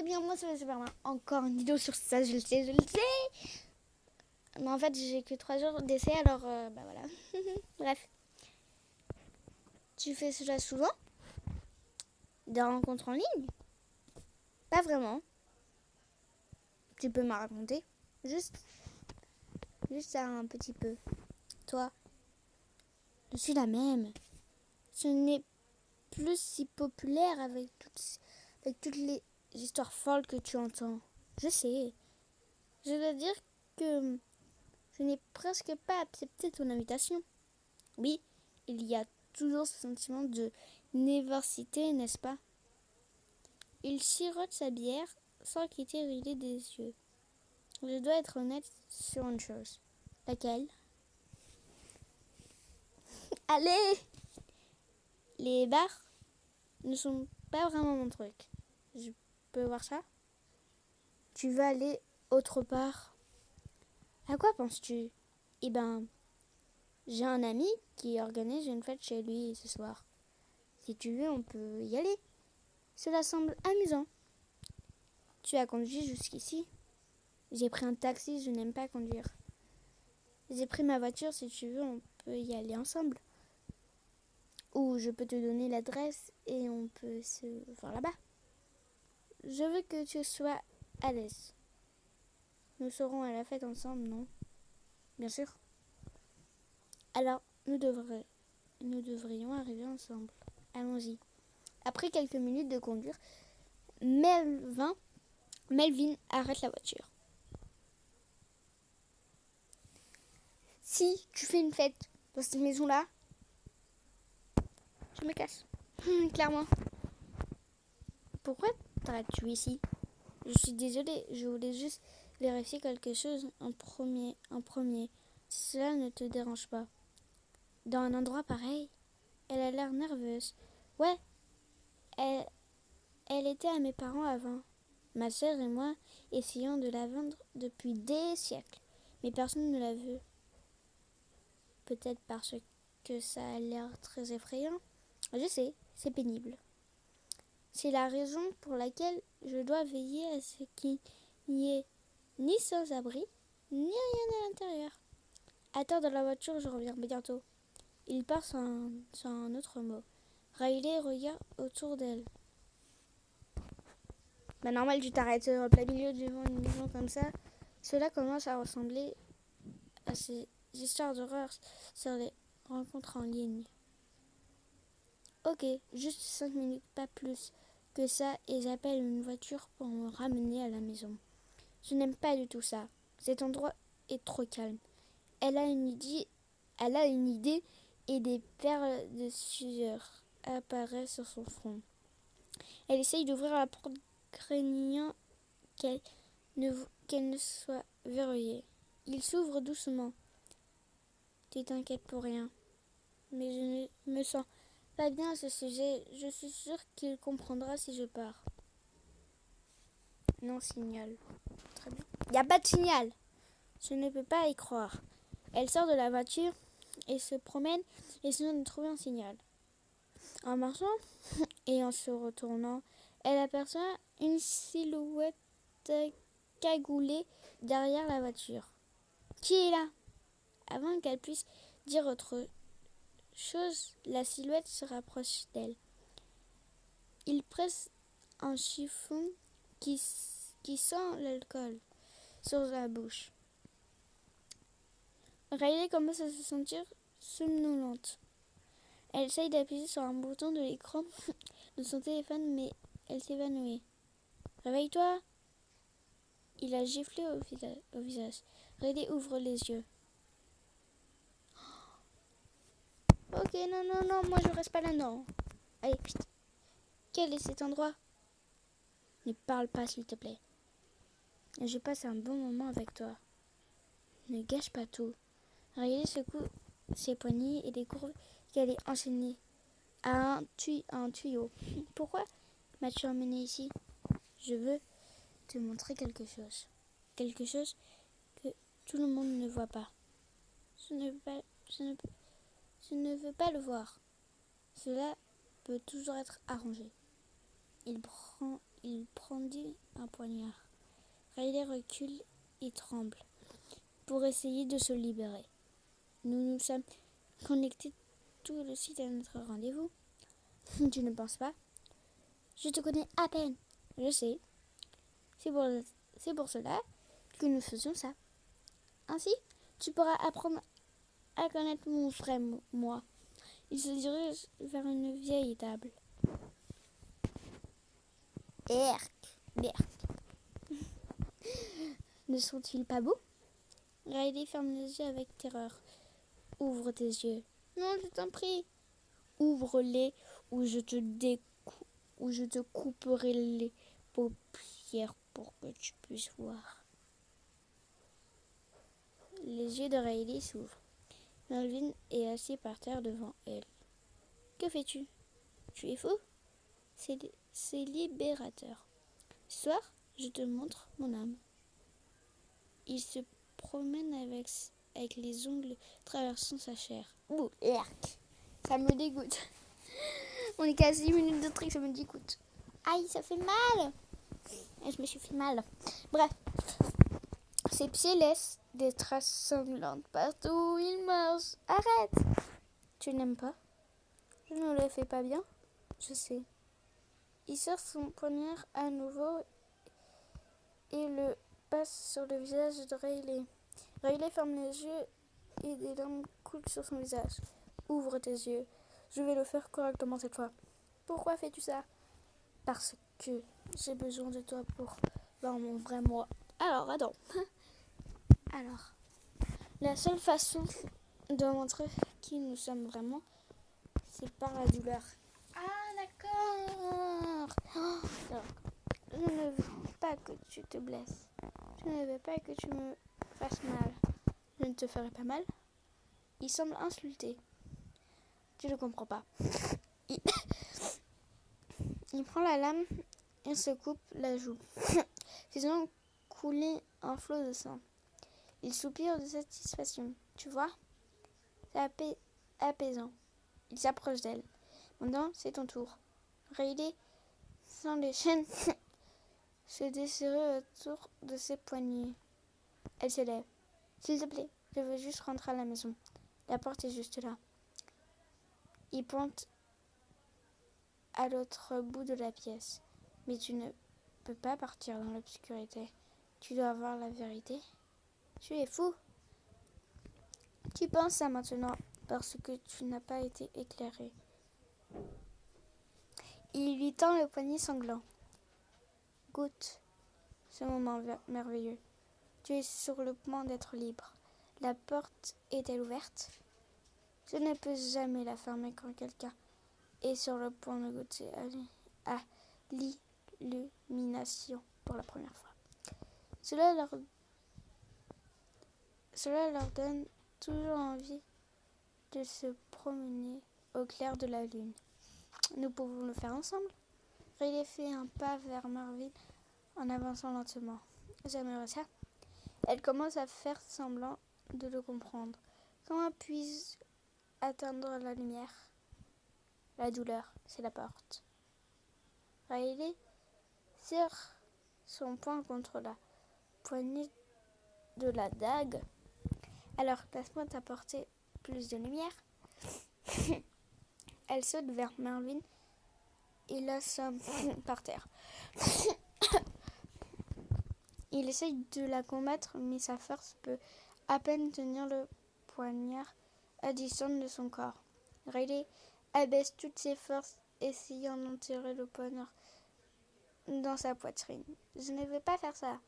très bien, moi ça va super bien. Encore une vidéo sur ça, je le sais. Mais en fait, j'ai que 3 jours d'essai, alors bah voilà. Bref. Tu fais cela souvent? Des rencontres en ligne? Pas vraiment. Tu peux me raconter? Juste un petit peu. Toi, je suis la même. Ce n'est plus si populaire avec toutes les histoires folles que tu entends. Je sais. Je dois dire que je n'ai presque pas accepté ton invitation. Oui, il y a toujours ce sentiment de néversité, n'est-ce pas? Il sirote sa bière sans quitter l'idée des yeux. Je dois être honnête sur une chose. Laquelle? Allez! Les bars ne sont pas vraiment mon truc. Je peux voir ça? Tu veux aller autre part? À quoi penses-tu? Eh ben, j'ai un ami qui organise une fête chez lui ce soir. Si tu veux, on peut y aller. Cela semble amusant. Tu as conduit jusqu'ici? J'ai pris un taxi, je n'aime pas conduire. J'ai pris ma voiture, si tu veux, on peut y aller ensemble. Ou je peux te donner l'adresse et on peut se voir là-bas. Je veux que tu sois à l'aise. Nous serons à la fête ensemble, non? Bien sûr. Alors, nous devrions arriver ensemble. Allons-y. Après quelques minutes de conduire, Melvin arrête la voiture. Si tu fais une fête dans cette maison-là, je me casse. Clairement. Pourquoi t'arrêtes-tu ici? Je suis désolée, je voulais juste vérifier quelque chose en premier. Si cela ne te dérange pas. Dans un endroit pareil, elle a l'air nerveuse. Ouais, elle était à mes parents avant. Ma sœur et moi essayons de la vendre depuis des siècles, mais personne ne l'a vue. Peut-être parce que ça a l'air très effrayant. Je sais, c'est pénible. C'est la raison pour laquelle je dois veiller à ce qu'il n'y ait ni sans-abri, ni rien à l'intérieur. Attends dans la voiture, je reviens bientôt. Il part sans un autre mot. Riley regarde autour d'elle. Bah normal, tu t'arrêtes en plein milieu devant une maison comme ça. Cela commence à ressembler à ces histoires d'horreur sur les rencontres en ligne. Ok, juste 5 minutes, pas plus que ça, et j'appelle une voiture pour me ramener à la maison. Je n'aime pas du tout ça. Cet endroit est trop calme. Elle a une idée et des perles de sueur apparaissent sur son front. Elle essaye d'ouvrir la porte, craignant qu'elle ne soit verrouillée. Il s'ouvre doucement. Tu t'inquiètes pour rien. Mais je ne me sens pas bien à ce sujet. Je suis sûre qu'il comprendra si je pars. Non, signal. Très bien. Il n'y a pas de signal. Je ne peux pas y croire. Elle sort de la voiture et se promène, essayant de trouver un signal. En marchant et en se retournant, elle aperçoit une silhouette cagoulée derrière la voiture. Qui est là? Avant qu'elle puisse dire autre chose, la silhouette se rapproche d'elle. Il presse un chiffon qui sent l'alcool sur sa bouche. Riley commence à se sentir somnolente. Elle essaye d'appuyer sur un bouton de l'écran de son téléphone, mais elle s'évanouit. Réveille-toi! Il a giflé au visage. Riley ouvre les yeux. Ok, non, moi je reste pas là-dedans. Allez, vite. Quel est cet endroit? Ne parle pas, s'il te plaît. Je passe un bon moment avec toi. Ne gâche pas tout. Riley secoue ses poignets et découvre qu'elle est enchaînée à un tuyau. Pourquoi m'as-tu emmené ici? Je veux te montrer quelque chose. Quelque chose que tout le monde ne voit pas. Je ne veux pas le voir. Cela peut toujours être arrangé. Il il brandit un poignard. Riley recule et tremble pour essayer de se libérer. Nous nous sommes connectés tout de suite à notre rendez-vous. Tu ne penses pas? Je te connais à peine. Je sais. C'est pour cela que nous faisions ça. Ainsi, tu pourras apprendre à connaître mon vrai moi. Il se dirige vers une vieille table. Erk, berk. Ne sont-ils pas beaux? Riley ferme les yeux avec terreur. Ouvre tes yeux. Non, je t'en prie. Ouvre-les ou je te couperai les paupières pour que tu puisses voir. Les yeux de Riley s'ouvrent. Melvin est assis par terre devant elle. Que fais-tu? Tu es fou? C'est libérateur. Ce soir, je te montre mon âme. Il se promène avec les ongles traversant sa chair. Ouh, erk. Ça me dégoûte. On est qu'à 6 minutes de truc, ça me dégoûte. Aïe, ça fait mal. Je me suis fait mal. Bref. Ses pieds laissent des traces sanglantes partout où il marche. Arrête. Tu n'aimes pas? Je ne le fais pas bien. Je sais. Il sort son poignard à nouveau et le passe sur le visage de Riley. Riley ferme les yeux et des larmes coulent sur son visage. Ouvre tes yeux. Je vais le faire correctement cette fois. Pourquoi fais-tu ça? Parce que j'ai besoin de toi pour voir mon vrai moi. Alors, attends. Alors, la seule façon de montrer qui nous sommes vraiment, c'est par la douleur. Ah, d'accord. Alors, je ne veux pas que tu te blesses. Je ne veux pas que tu me fasses mal. Je ne te ferai pas mal. Il semble insulté. Tu ne comprends pas. Il prend la lame et se coupe la joue, faisant couler un flot de sang. Il soupire de satisfaction. Tu vois? C'est apaisant. Il s'approche d'elle. Maintenant, c'est ton tour. Riley sent les chaînes se desserrer autour de ses poignets. Elle se lève. S'il te plaît, je veux juste rentrer à la maison. La porte est juste là. Il pointe à l'autre bout de la pièce. Mais tu ne peux pas partir dans l'obscurité. Tu dois voir la vérité. Tu es fou. Tu penses ça maintenant parce que tu n'as pas été éclairé. Il lui tend le poignet sanglant. Goûte ce moment merveilleux. Tu es sur le point d'être libre. La porte est-elle ouverte? Je ne peux jamais la fermer quand quelqu'un est sur le point de goûter à l'illumination pour la première fois. Cela leur donne toujours envie de se promener au clair de la lune. Nous pouvons le faire ensemble. Riley fait un pas vers Melvin en avançant lentement. J'aimerais ça. Elle commence à faire semblant de le comprendre. Comment puis-je atteindre la lumière? La douleur, c'est la porte. Riley serre son poing contre la poignée de la dague. Alors, laisse-moi t'apporter plus de lumière. Elle saute vers Melvin et l'assomme par terre. Il essaye de la combattre, mais sa force peut à peine tenir le poignard à distance de son corps. Riley abaisse toutes ses forces, essayant d'enterrer le poignard dans sa poitrine. Je ne vais pas faire ça,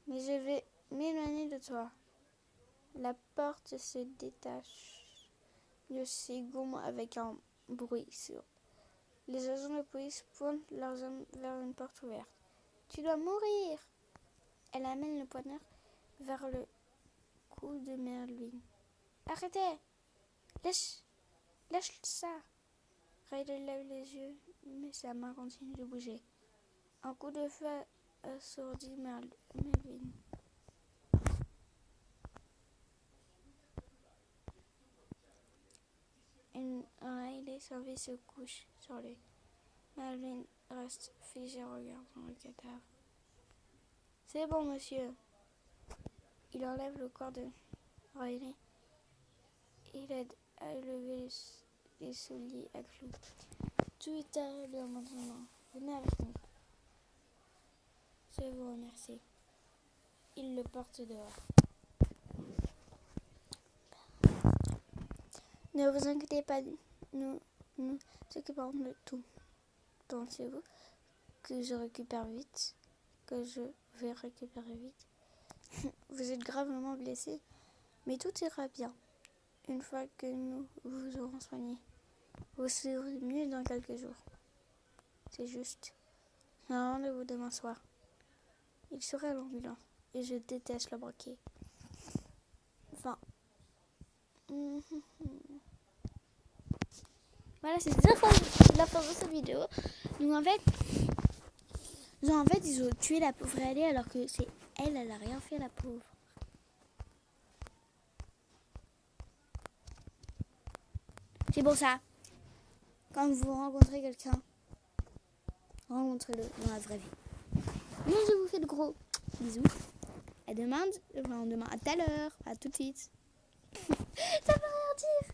mais je vais m'éloigner de toi. La porte se détache de ses gonds avec un bruit sourd. Les agents de police pointent leurs armes vers une porte ouverte. Tu dois mourir! Elle amène le poignard vers le cou de Melvin. Arrêtez! Lâche ça! Riley lève les yeux, mais sa main continue de bouger. Un coup de feu assourdit Melvin. Riley s'en se couche sur lui. Melvin reste figé regardant le cadavre. C'est bon, monsieur. Il enlève le corps de Riley. Il aide à lever les souliers à clous. Tout est bien maintenant. Venez avec nous. Je vous remercie. Il le porte dehors. Ne vous inquiétez pas, nous occupons de tout. Pensez-vous que je vais récupérer vite? Vous êtes gravement blessé, mais tout ira bien. Une fois que nous vous aurons soigné, vous serez mieux dans quelques jours. C'est juste. J'ai un rendez-vous demain soir. Il sera à l'ambulance et je déteste le braquet. Enfin. Voilà, c'est la fin de cette vidéo. Donc en fait, ils ont tué la pauvre Ellie alors que c'est elle a rien fait, la pauvre. C'est pour ça, quand vous rencontrez quelqu'un, rencontrez-le dans la vraie vie. Moi, je vous fais de gros bisous. À demain, à tout à l'heure, à tout de suite. Ça veut rien dire.